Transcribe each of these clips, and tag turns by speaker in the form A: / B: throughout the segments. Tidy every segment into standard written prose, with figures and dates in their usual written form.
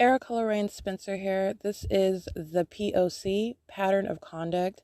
A: Erica Lorraine Spencer here. This is the P.O.C. pattern of conduct,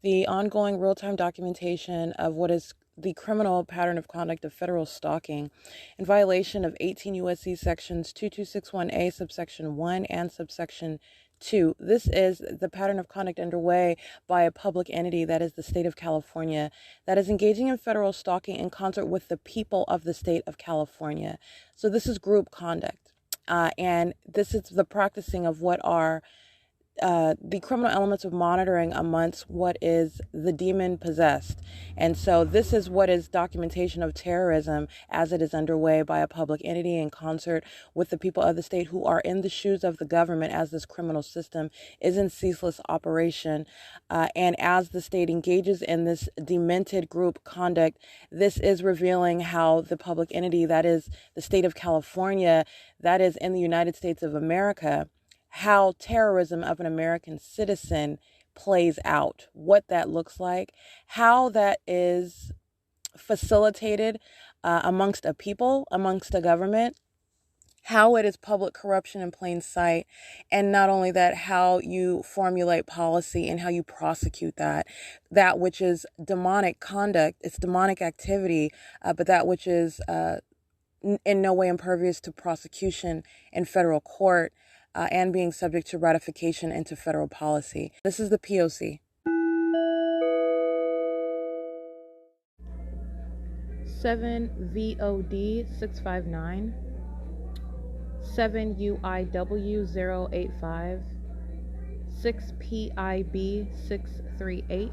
A: the ongoing real-time documentation of what is the criminal pattern of conduct of federal stalking in violation of 18 U.S.C. sections 2261A subsection 1 and subsection 2. This is the pattern of conduct underway by a public entity, that is the state of California, that is engaging in federal stalking in concert with the people of the state of California. So this is group conduct. And this is the practicing of what are the criminal elements of monitoring amongst what is the demon possessed. And so this is what is documentation of terrorism as it is underway by a public entity in concert with the people of the state who are in the shoes of the government as this criminal system is in ceaseless operation. And as the state engages in this demented group conduct, this is revealing how the public entity, that is the state of California, that is in the United States of America, how terrorism of an American citizen plays out, what that looks like, how that is facilitated amongst a people, amongst a government, how it is public corruption in plain sight, and not only that, how you formulate policy and how you prosecute that which is demonic conduct, it's demonic activity, but that which is in no way impervious to prosecution in federal court, and being subject to ratification into federal policy. This is the P.O.C. 7 VOD 659, 7 UIW 085, 6 PIB 638,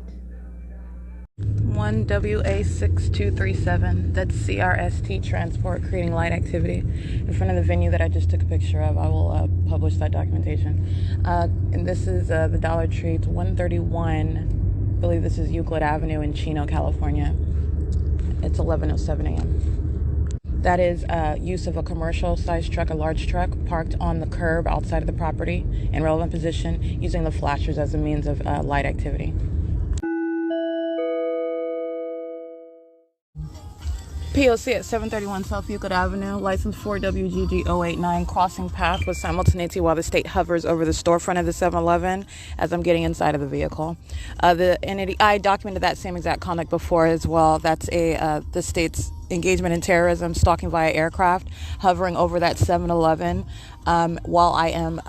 A: 1 WA 6237. That's CRST transport creating light activity in front of the venue that I just took a picture of. I will publish that documentation. And this is the Dollar Tree. It's 131. I believe this is Euclid Avenue in Chino, California. It's 11:07 a.m. That is use of a commercial size truck, a large truck, parked on the curb outside of the property in relevant position, using the flashers as a means of light activity. P.O.C. at 731 South Euclid Avenue, license 4WGG089, crossing path with simultaneity while the state hovers over the storefront of the 7-Eleven as I'm getting inside of the vehicle. The entity, I documented that same exact conduct before as well. That's the state's engagement in terrorism, stalking via aircraft, hovering over that 7-Eleven while I am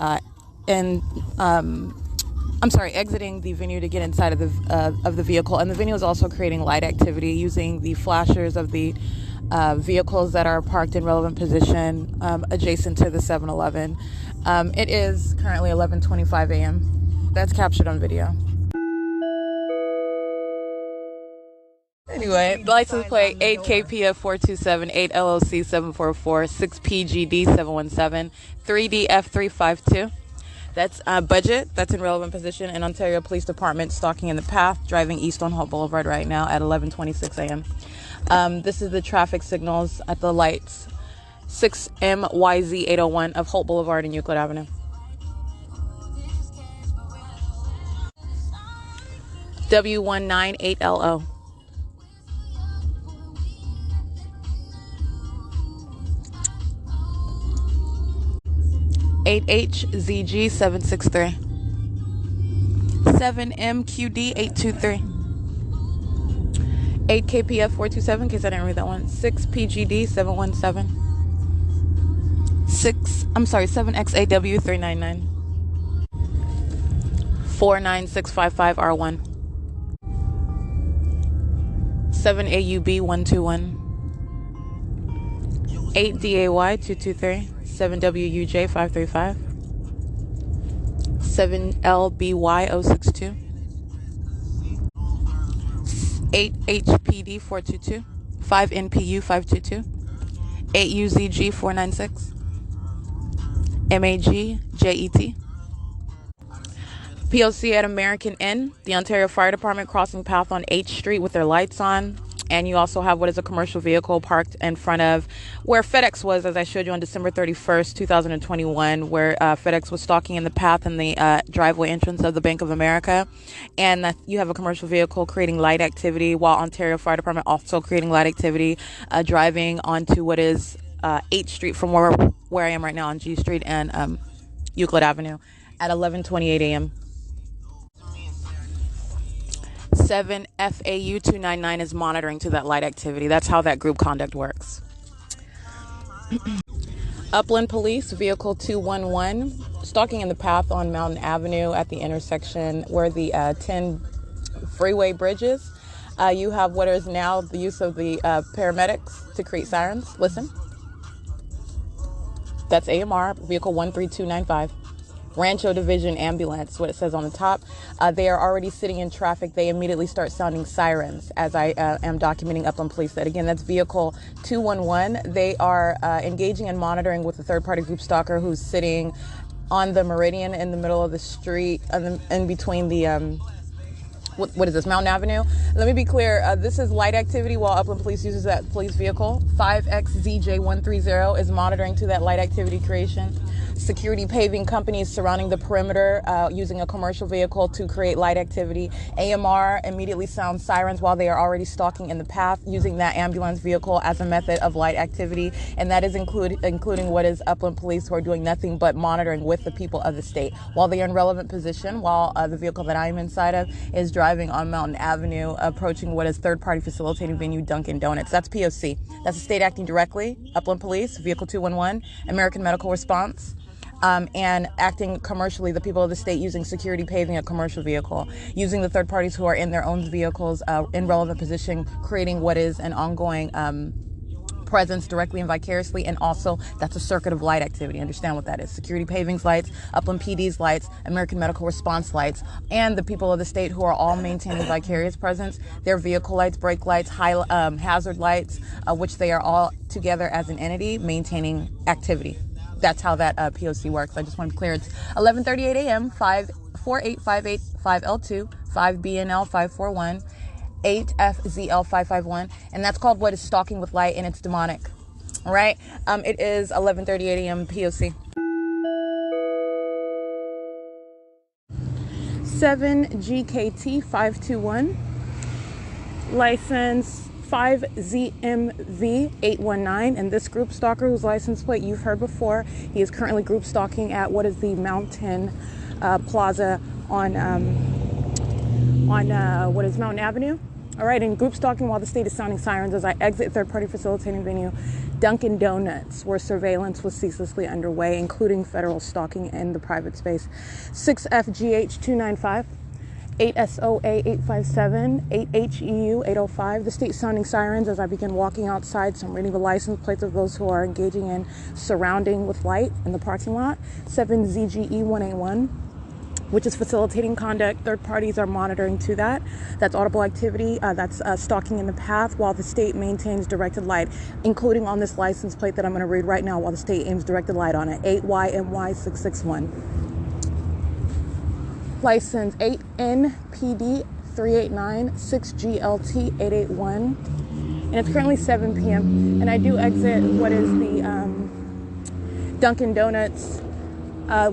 A: exiting the venue to get inside of the vehicle. And the venue is also creating light activity using the flashers of the vehicles that are parked in relevant position adjacent to the 7-Eleven. It is currently 11:25 a.m. That's captured on video. Anyway, license plate 8KPF 427, 8 LLC 744, 6 PGD 717, 3DF 352. That's budget. That's in relevant position in Ontario Police Department, stalking in the path, driving east on Holt Boulevard right now at 11:26 a.m. This is the traffic signals at the lights. 6MYZ 801 of Holt Boulevard and Euclid Avenue. W198LO. 8HZG 763, 7MQD 823, 8KPF 427, in case I didn't read that one, 6PGD 717, 7XAW 399, 49655R1, 7AUB 121, 8DAY 223, 7WUJ 535, 7LBY 062, 8HPD 422, 5NPU 522, 8UZG 496, MAG JET. P.O.C. at American Inn, the Ontario Fire Department, crossing path on H Street with their lights on. And you also have what is a commercial vehicle parked in front of where FedEx was, as I showed you on December 31st, 2021, where FedEx was stalking in the path in the driveway entrance of the Bank of America. And you have a commercial vehicle creating light activity, while Ontario Fire Department also creating light activity, driving onto what is 8th Street from where I am right now on G Street and Euclid Avenue at 11:28 a.m. 7 FAU 299 is monitoring to that light activity. That's how that group conduct works. Upland Police, Vehicle 211, stalking in the path on Mountain Avenue at the intersection where the 10 freeway bridges. You have what is now the use of the paramedics to create sirens. Listen. That's AMR, Vehicle 13295. Rancho Division Ambulance, what it says on the top. They are already sitting in traffic. They immediately start sounding sirens as I am documenting Upland Police. That again, that's Vehicle 211. They are engaging and monitoring with a third-party group stalker who's sitting on the Meridian in the middle of the street, in between the what is this, Mountain Avenue? Let me be clear. This is light activity while Upland Police uses that police vehicle. 5XZJ130 is monitoring to that light activity creation. Security paving companies surrounding the perimeter using a commercial vehicle to create light activity. AMR immediately sounds sirens while they are already stalking in the path using that ambulance vehicle as a method of light activity. And that is including what is Upland Police, who are doing nothing but monitoring with the people of the state while they are in relevant position, while the vehicle that I am inside of is driving on Mountain Avenue, approaching what is third-party facilitating venue Dunkin' Donuts. That's P.O.C. That's the state acting directly. Upland Police, Vehicle 211, American Medical Response. And acting commercially, the people of the state using security paving a commercial vehicle, using the third parties who are in their own vehicles in relevant position, creating what is an ongoing presence directly and vicariously, and also that's a circuit of light activity. Understand what that is. Security paving's lights, Upland PD's lights, American Medical Response lights, and the people of the state who are all maintaining vicarious presence, their vehicle lights, brake lights, high hazard lights, which they are all together as an entity maintaining activity. That's how that P.O.C. works. I just want to be clear. It's 11:38 a.m., 54858 5L2, 5BNL 541, 8FZL 551, and that's called what is stalking with light, and it's demonic. All right? It is 11:38 a.m. P.O.C. 7GKT 521, license 5ZMV819, and this group stalker whose license plate you've heard before, he is currently group stalking at what is the Mountain Plaza on what is Mountain Avenue. All right, and group stalking while the state is sounding sirens as I exit third-party facilitating venue Dunkin' Donuts, where surveillance was ceaselessly underway, including federal stalking in the private space. 6FGH295. 8SOA857, 8HEU805, the state sounding sirens as I begin walking outside. So I'm reading the license plates of those who are engaging in surrounding with light in the parking lot. 7ZGE181, which is facilitating conduct. Third parties are monitoring to that. That's audible activity. That's stalking in the path while the state maintains directed light, including on this license plate that I'm going to read right now while the state aims directed light on it. 8YMY661. License 8NPD 389, 6GLT881, and it's currently 7 p.m. and I do exit what is the Dunkin' Donuts,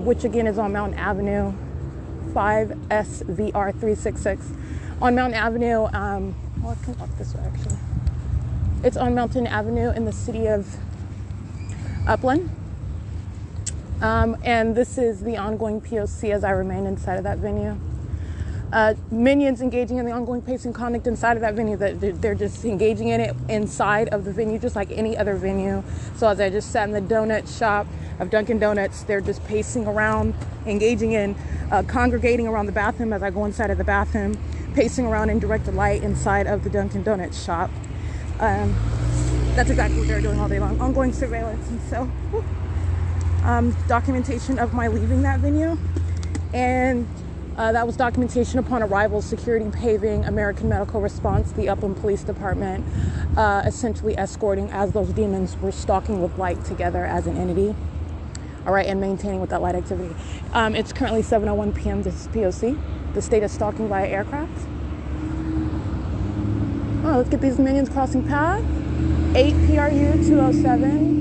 A: which again is on Mountain Avenue, 5SVR366. On Mountain Avenue, well, I can walk this way actually. It's on Mountain Avenue in the city of Upland. And this is the ongoing P.O.C. as I remain inside of that venue. Minions engaging in the ongoing pacing conduct inside of that venue, that they're just engaging in it inside of the venue, just like any other venue. So as I just sat in the donut shop of Dunkin' Donuts, they're just pacing around, engaging in, congregating around the bathroom as I go inside of the bathroom, pacing around in directed light inside of the Dunkin' Donuts shop. That's exactly what they're doing all day long, ongoing surveillance. And so, documentation of my leaving that venue, and that was documentation upon arrival. Security paving, American Medical Response, the Upland Police Department, essentially escorting as those demons were stalking with light together as an entity. All right, and maintaining with that light activity. It's currently 7:01 p.m. This is P.O.C. The state is stalking via aircraft. Oh, let's get these minions crossing path. 8PRU207.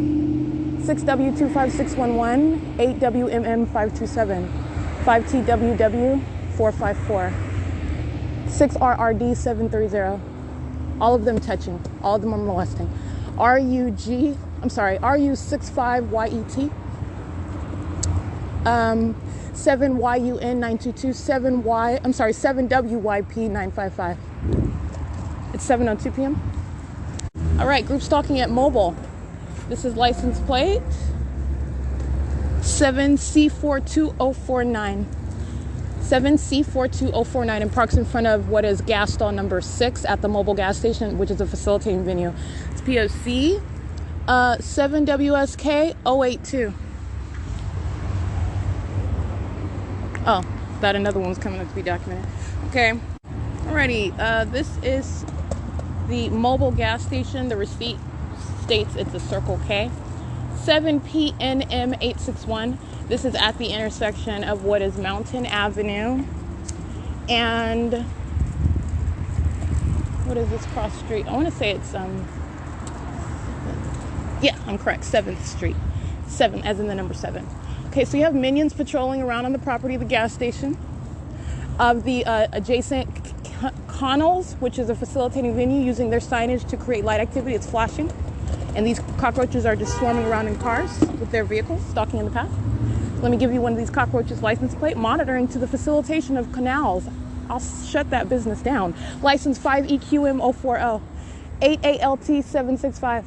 A: 6W25611, 8WMM527, 5TWW454, 6RRD730. All of them touching, all of them are molesting. RU65YET, 7YUN922, 7WYP955. It's 7:02 p.m. All right, group stalking at Mobile. This is license plate 7C42049. 7C42049, and parks in front of what is gas stall number 6 at the Mobile gas station, which is a facilitating venue. It's P.O.C. 7WSK 082. Oh, that another one was coming up to be documented. Okay. Alrighty. This is the Mobile gas station. The receipt states it's a Circle K. 7PNM861. This is at the intersection of what is Mountain Avenue and what is this cross street? I want to say it's yeah, I'm correct. 7th Street. 7 as in the number 7. Okay, so you have minions patrolling around on the property of the gas station, of the adjacent Connells, which is a facilitating venue, using their signage to create light activity. It's flashing. And these cockroaches are just swarming around in cars with their vehicles, stalking in the path. Let me give you one of these cockroaches' license plate. Monitoring to the facilitation of canals. I'll shut that business down. License 5EQM040. 8ALT765.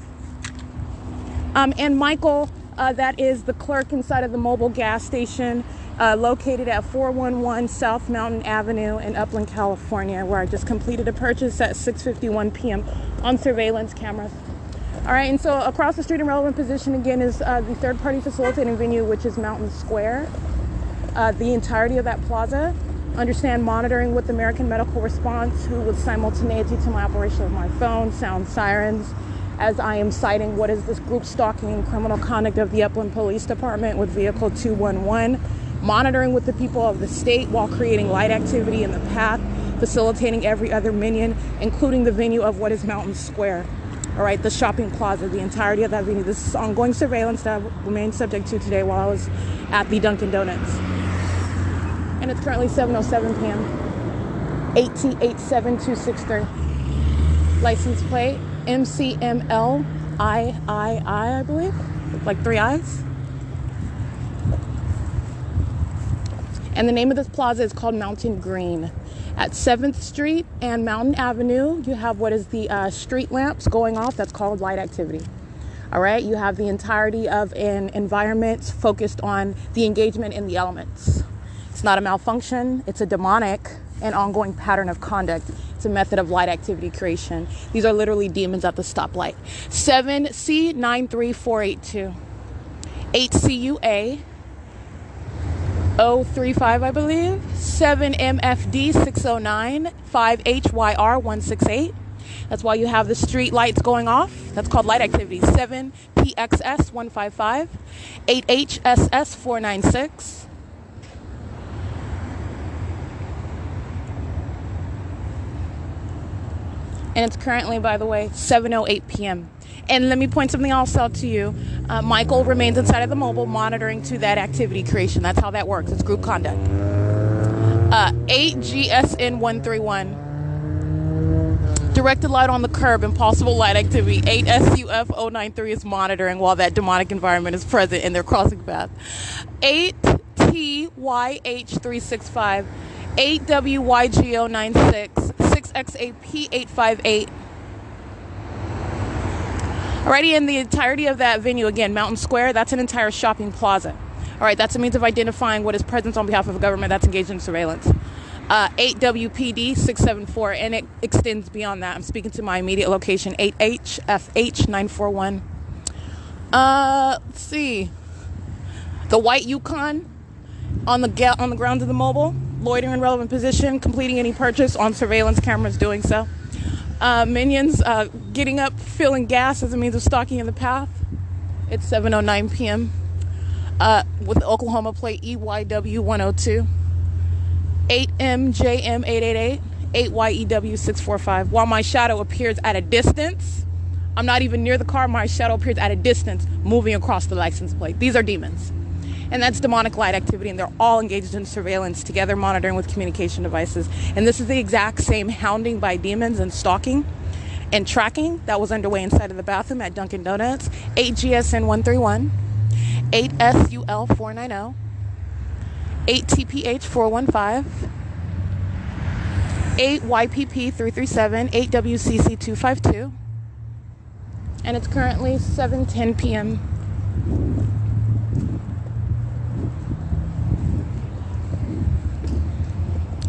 A: And Michael, that is the clerk inside of the Mobile gas station, located at 411 South Mountain Avenue in Upland, California, where I just completed a purchase at 6:51 p.m. on surveillance cameras. All right, and so across the street in relevant position again is the third-party facilitating venue, which is Mountain Square. The entirety of that plaza. Understand monitoring with American Medical Response, who with simultaneity to my operation of my phone, sound sirens, as I am citing what is this group stalking and criminal conduct of the Upland Police Department with Vehicle 211. Monitoring with the people of the state while creating light activity in the path, facilitating every other minion, including the venue of what is Mountain Square. All right, the shopping plaza, the entirety of that venue. This is ongoing surveillance that I remained subject to today while I was at the Dunkin' Donuts. And it's currently 7:07 p.m. 8T87263. License plate MCML I believe, like 3 I's. And the name of this plaza is called Mountain Green. At 7th Street and Mountain Avenue, you have what is the street lamps going off. That's called light activity. All right, you have the entirety of an environment focused on the engagement in the elements. It's not a malfunction. It's a demonic and ongoing pattern of conduct. It's a method of light activity creation. These are literally demons at the stoplight. 7C93482. 8CUA 035, I believe. 7MFD609. 5HYR168. That's why you have the street lights going off. That's called light activity. 7PXS155. 8HSS496. And it's currently, by the way, 7:08 p.m. And let me point something else out to you. Michael remains inside of the Mobile, monitoring to that activity creation. That's how that works. It's group conduct. 8GSN131. Directed light on the curb, impossible light activity. 8SUF093 is monitoring while that demonic environment is present in their crossing path. 8TYH365. 8WYGO96. 6XAP858. Alrighty, in the entirety of that venue, again, Mountain Square, that's an entire shopping plaza. All right, that's a means of identifying what is presence on behalf of a government that's engaged in surveillance. 8WPD674, and it extends beyond that. I'm speaking to my immediate location, 8HFH941. Let's see. The white Yukon on the grounds of the Mobile, loitering in relevant position, completing any purchase on surveillance cameras, doing so. Minions getting up, filling gas as a means of stalking in the path. It's 7:09 p.m. With the Oklahoma plate EYW102. 8MJM888. 8YEW645. While my shadow appears at a distance, I'm not even near the car, my shadow appears at a distance, moving across the license plate. These are demons. And that's demonic light activity, and they're all engaged in surveillance together, monitoring with communication devices. And this is the exact same hounding by demons and stalking and tracking that was underway inside of the bathroom at Dunkin' Donuts. 8GSN131, 8SUL490, 8TPH 415, 8YPP 337, 8WCC 252, and it's currently 7:10 p.m.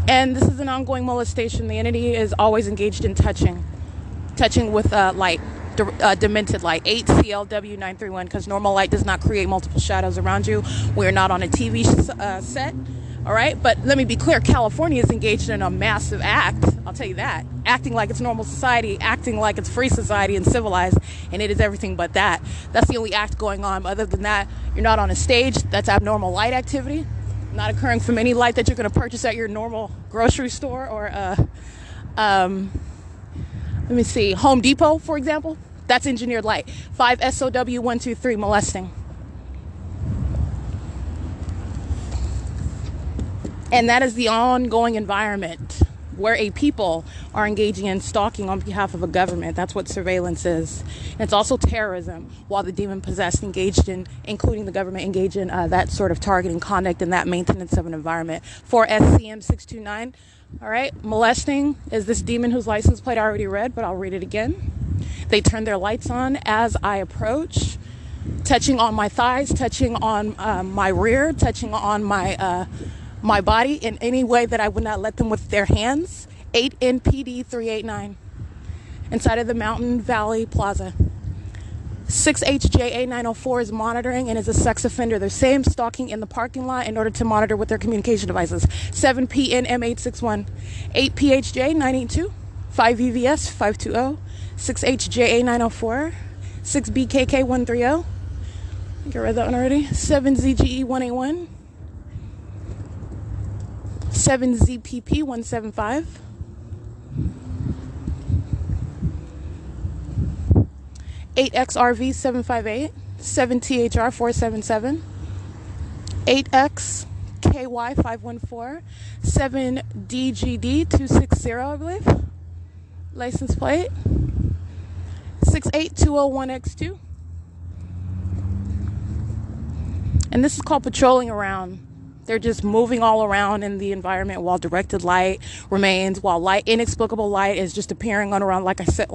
A: And this is an ongoing molestation. The entity is always engaged in touching with light, demented light. 8CLW931, because normal light does not create multiple shadows around you. We're not on a TV set, all right? But let me be clear, California is engaged in a massive act, I'll tell you that. Acting like it's normal society, acting like it's free society and civilized, and it is everything but that. That's the only act going on. Other than that, you're not on a stage. That's abnormal light activity. Not occurring from any light that you're going to purchase at your normal grocery store or, let me see, Home Depot, for example. That's engineered light. 5SOW123, molesting. And that is the ongoing environment where a people are engaging in stalking on behalf of a government. That's what surveillance is. And it's also terrorism, while the demon-possessed engaged in, including the government, engage in that sort of targeting conduct and that maintenance of an environment. For SCM-629, all right, molesting is this demon whose license plate I already read, but I'll read it again. They turn their lights on as I approach, touching on my thighs, touching on my rear, touching on my body in any way that I would not let them with their hands. 8NPD 389, inside of the Mountain Valley Plaza. 6HJA 904 is monitoring and is a sex offender. They're same stalking in the parking lot in order to monitor with their communication devices. 7PNM 861, 8PHJ 982, 5VVS 520, 6HJA 904, 6BKK 130. I think I read that one already. 7ZGE 181. 7ZPP 175, 8XRV 758, 7THR 477, 8XKY 514, 7DGD 260, I believe, license plate, 68201X2, and this is called patrolling around. They're just moving all around in the environment while directed light remains, while inexplicable light is just appearing on around. Like I said,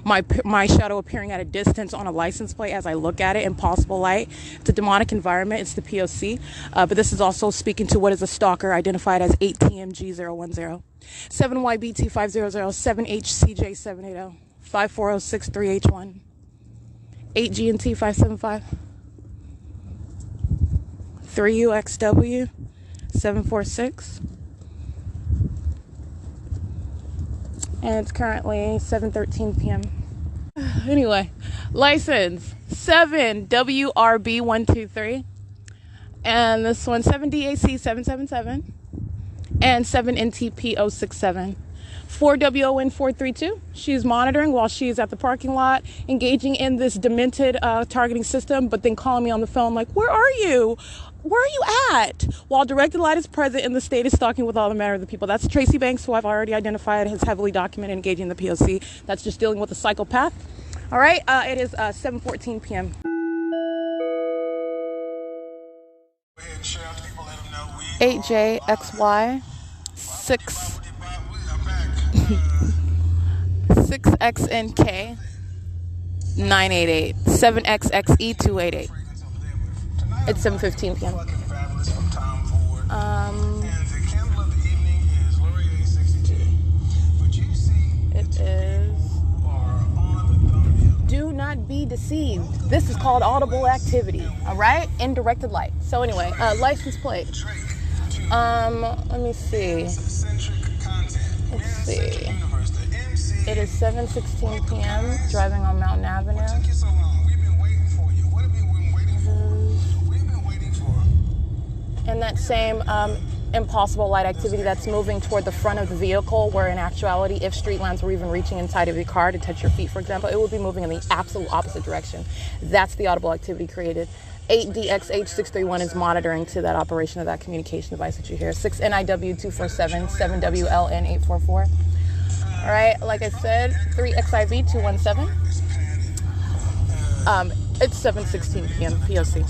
A: my shadow appearing at a distance on a license plate as I look at it. Impossible light. It's a demonic environment. It's the P.O.C. But this is also speaking to what is a stalker, identified as 8TMG010, 7YBT 500, 7HCJ 780, 5406 3H1, 8GNT 575. 3UXW 746, and it's currently 7:13 p.m. Anyway, license 7WRB123, and this one 7DAC 777, and 7NTP067. 4WON 432. She's monitoring while she's at the parking lot, engaging in this demented targeting system, but then calling me on the phone like, where are you? Where are you at? While directed light is present and the state is stalking with all the manner of the people. That's Tracy Banks, who I've already identified as heavily documented engaging in the P.O.C. That's just dealing with a psychopath. All right, it is 7:14 p.m. $8JXY 6XNK 988 7XXE 288. It's 7:15 p.m. It is. Do not be deceived. This is called audible activity. All right, indirected light. So anyway, license plate. Let me see. Let's see. It is 7:16 p.m. Driving on Mountain Avenue. And that same impossible light activity that's moving toward the front of the vehicle, where in actuality, if street lamps were even reaching inside of your car to touch your feet, for example, it would be moving in the absolute opposite direction. That's the audible activity created. 8DXH631 is monitoring to that operation of that communication device that you hear. 6NIW247, 7WLN844. All right, like I said, 3XIV217. It's 7:16 p.m. P.O.C.